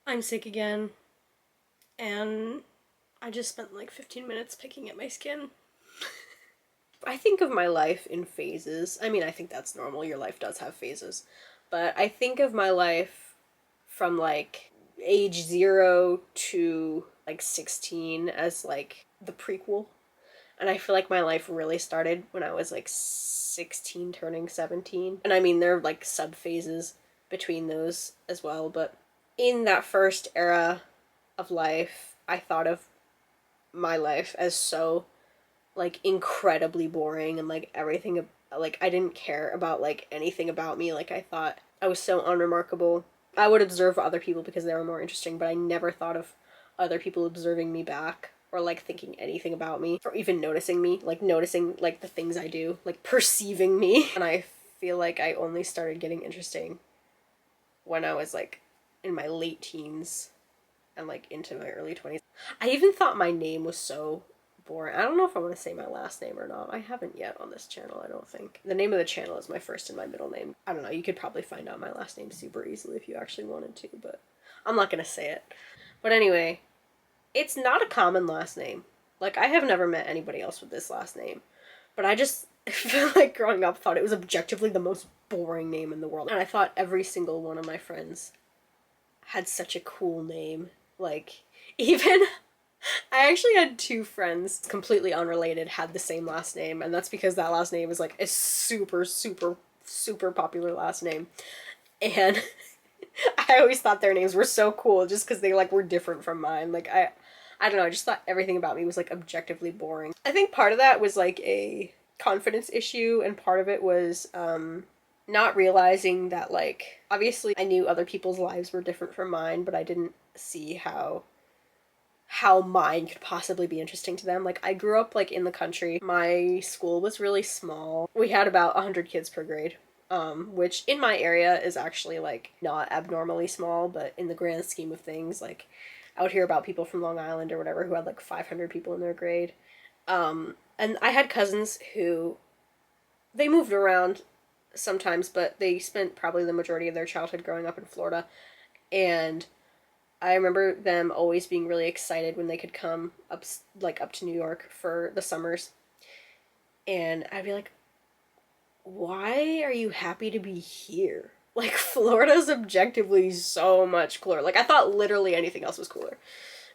I'm sick again, and I just spent like 15 minutes picking at my skin. I think of my life in phases. I mean, I think that's normal. Your life does have phases. But I think of my life from like age 0 to like 16 as like the prequel. And I feel like my life really started when I was like 16 turning 17. And I mean, there are like sub phases between those as well, but in that first era of life, I thought of my life as so like incredibly boring and like everything, like I didn't care about like anything about me. Like I thought I was so unremarkable. I would observe other people because they were more interesting, but I never thought of other people observing me back or like thinking anything about me or even noticing me, like noticing like the things I do, like perceiving me. And I feel like I only started getting interesting when I was like in my late teens and like into my early 20s. I even thought my name was so boring. I don't know if I want to say my last name or not. I haven't yet on this channel, I don't think. The name of the channel is my first and my middle name. I don't know, you could probably find out my last name super easily if you actually wanted to, but I'm not gonna say it. But anyway, it's not a common last name. Like, I have never met anybody else with this last name. But I just feel like growing up thought it was objectively the most boring name in the world. And I thought every single one of my friends had such a cool name. Like, even I actually had two friends, completely unrelated, had the same last name, and that's because that last name is like a super, super, super popular last name. And I always thought their names were so cool just because they like were different from mine. Like I don't know, I just thought everything about me was like objectively boring. I think part of that was like a confidence issue, and part of it was not realizing that like obviously I knew other people's lives were different from mine, but I didn't see how mine could possibly be interesting to them. Like I grew up like in the country. My school was really small. We had about 100 kids per grade. Which in my area is actually like not abnormally small, but in the grand scheme of things, like I would hear about people from Long Island or whatever who had like 500 people in their grade. And I had cousins who they moved around sometimes, but they spent probably the majority of their childhood growing up in Florida. And I remember them always being really excited when they could come up to New York for the summers. And I'd be like, "Why are you happy to be here? Like Florida's objectively so much cooler." Like I thought literally anything else was cooler.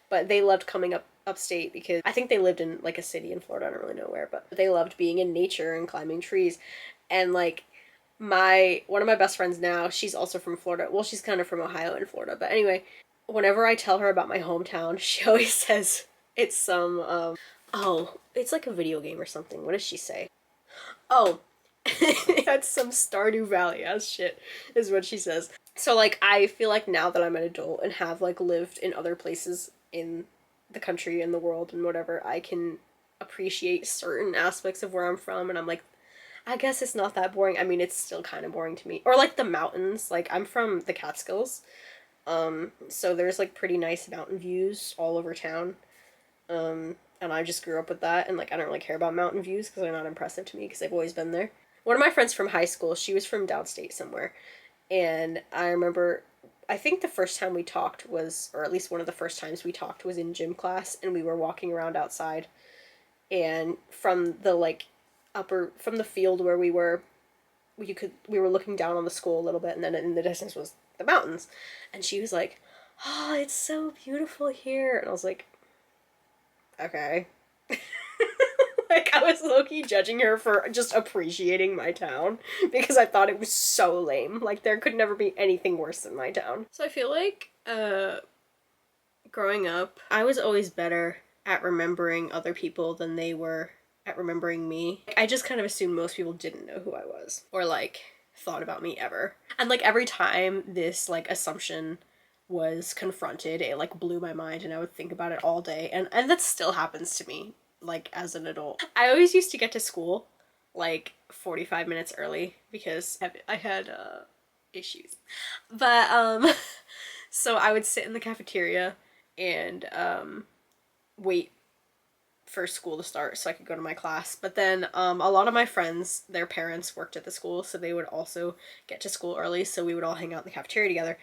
But they loved coming up upstate because I think they lived in like a city in Florida, I don't really know where, but they loved being in nature and climbing trees. And like my one of my best friends now, she's also from Florida. Well, she's kind of from Ohio and Florida, but anyway, whenever I tell her about my hometown, she always says it's some oh, it's like a video game or something. What does she say? Oh, that's some Stardew Valley ass shit, is what she says. So like I feel like now that I'm an adult and have like lived in other places in the country and the world and whatever, I can appreciate certain aspects of where I'm from, and I'm like, I guess it's not that boring. I mean, it's still kind of boring to me. Or like the mountains. Like I'm from the Catskills. So there's like pretty nice mountain views all over town. And I just grew up with that, and like I don't really care about mountain views because they're not impressive to me because I've always been there. One of my friends from high school, she was from downstate somewhere, and I remember I think the first time we talked was, or at least one of the first times we talked was in gym class, and we were walking around outside, and from the like upper from the field where we were looking down on the school a little bit, and then in the distance was the mountains, and she was like, "Oh, it's so beautiful here," and I was like, "Okay." Like I was low-key judging her for just appreciating my town because I thought it was so lame. Like there could never be anything worse than my town. So I feel like growing up, I was always better at remembering other people than they were at remembering me. I just kind of assumed most people didn't know who I was or like thought about me ever. And like every time this like assumption was confronted, it like blew my mind and I would think about it all day. And that still happens to me like as an adult. I always used to get to school like 45 minutes early because I had issues. But so I would sit in the cafeteria and wait for school to start so I could go to my class. But then a lot of my friends, their parents worked at the school, so they would also get to school early, so we would all hang out in the cafeteria together.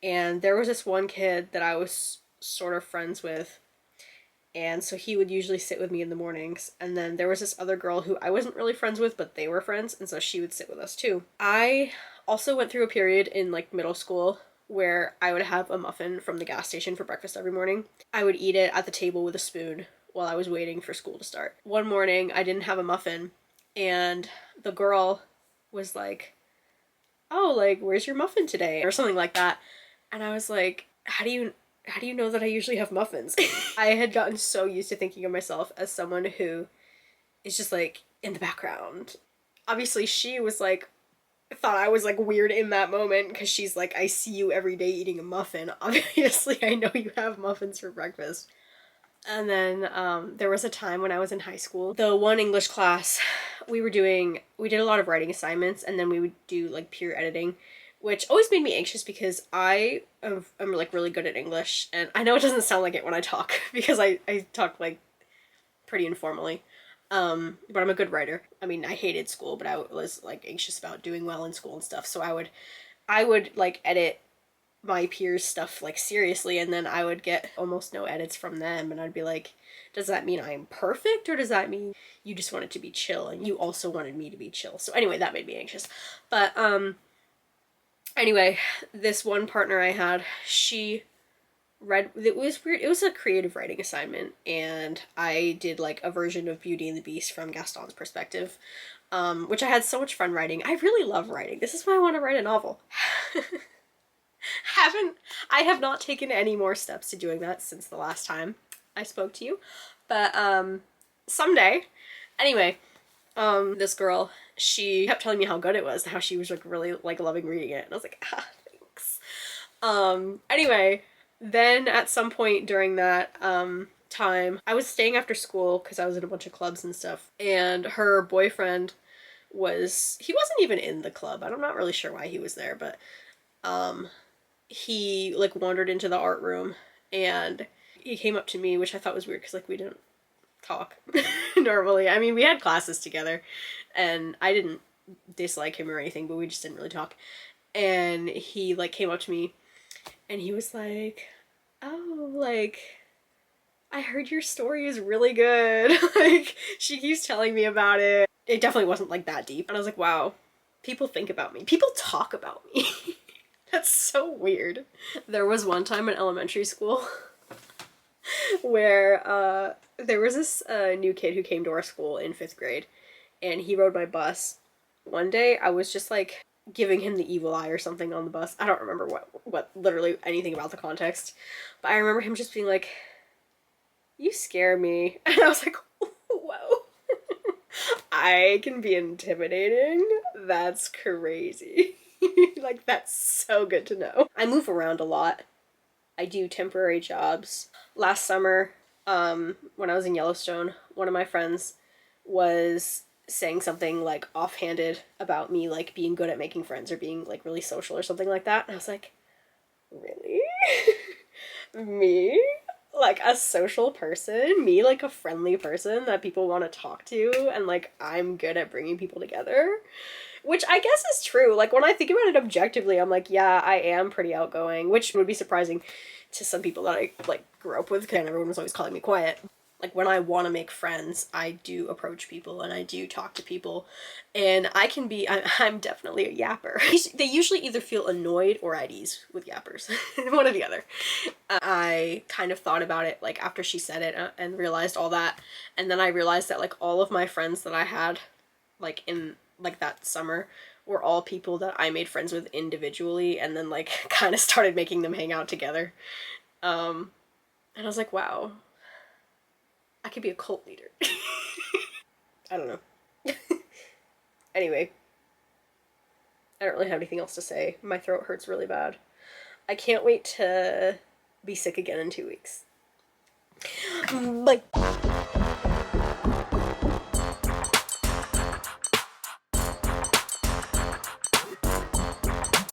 And there was this one kid that I was sort of friends with, and so he would usually sit with me in the mornings. And then there was this other girl who I wasn't really friends with, but they were friends, and so she would sit with us too. I also went through a period in like middle school where I would have a muffin from the gas station for breakfast every morning. I would eat it at the table with a spoon while I was waiting for school to start. One morning I didn't have a muffin, and the girl was like, "Oh, like, where's your muffin today?" or something like that. And I was like, how do you know that I usually have muffins? I had gotten so used to thinking of myself as someone who is just like in the background. Obviously she was like, thought I was like weird in that moment because she's like, I see you every day eating a muffin. Obviously I know you have muffins for breakfast. And then there was a time when I was in high school, the one English class, we did a lot of writing assignments, and then we would do like peer editing, which always made me anxious because I'm like really good at English, and I know it doesn't sound like it when I talk because I talk like pretty informally, but I'm a good writer. I mean, I hated school, but I was like anxious about doing well in school and stuff, so I would like edit my peers' stuff like seriously, and then I would get almost no edits from them, and I'd be like, does that mean I'm perfect, or does that mean you just wanted to be chill and you also wanted me to be chill? So anyway, that made me anxious. But anyway, this one partner I had, she read, it was weird, it was a creative writing assignment, and I did like a version of Beauty and the Beast from Gaston's perspective, which I had so much fun writing. I really love writing. This is why I want to write a novel. I have not taken any more steps to doing that since the last time I spoke to you, but someday. Anyway, this girl, she kept telling me how good it was, how she was like really like loving reading it, and I was like, thanks. Anyway, then at some point during that time, I was staying after school because I was in a bunch of clubs and stuff, and her boyfriend he wasn't even in the club. I'm not really sure why he was there, but he like wandered into the art room, and he came up to me, which I thought was weird because like we didn't talk normally. I mean, we had classes together, and I didn't dislike him or anything, but we just didn't really talk. And he like came up to me, and he was like, "Oh, like, I heard your story is really good." Like, she keeps telling me about it. It definitely wasn't like that deep, and I was like, wow, people think about me. People talk about me. That's so weird. There was one time in elementary school where there was this new kid who came to our school in 5th grade, and he rode my bus. One day I was just like giving him the evil eye or something on the bus. I don't remember what literally anything about the context, but I remember him just being like, "You scare me." And I was like, whoa. I can be intimidating? That's crazy. Like, that's so good to know. I move around a lot. I do temporary jobs. Last summer, when I was in Yellowstone, one of my friends was saying something like offhanded about me like being good at making friends or being like really social or something like that. And I was like, really? Me? Like a social person? Me like a friendly person that people want to talk to, and like I'm good at bringing people together? Which I guess is true. Like, when I think about it objectively, I'm like, yeah, I am pretty outgoing, which would be surprising to some people that I, like, grew up with, because everyone was always calling me quiet. Like, when I want to make friends, I do approach people, and I do talk to people, and I'm definitely a yapper. They usually either feel annoyed or at ease with yappers. One or the other. I kind of thought about it, like, after she said it, and realized all that, and then I realized that, like, all of my friends that I had, like, in like that summer were all people that I made friends with individually, and then like kind of started making them hang out together. And I was like, wow, I could be a cult leader. I don't know. Anyway, I don't really have anything else to say. My throat hurts really bad. I can't wait to be sick again in 2 weeks. Like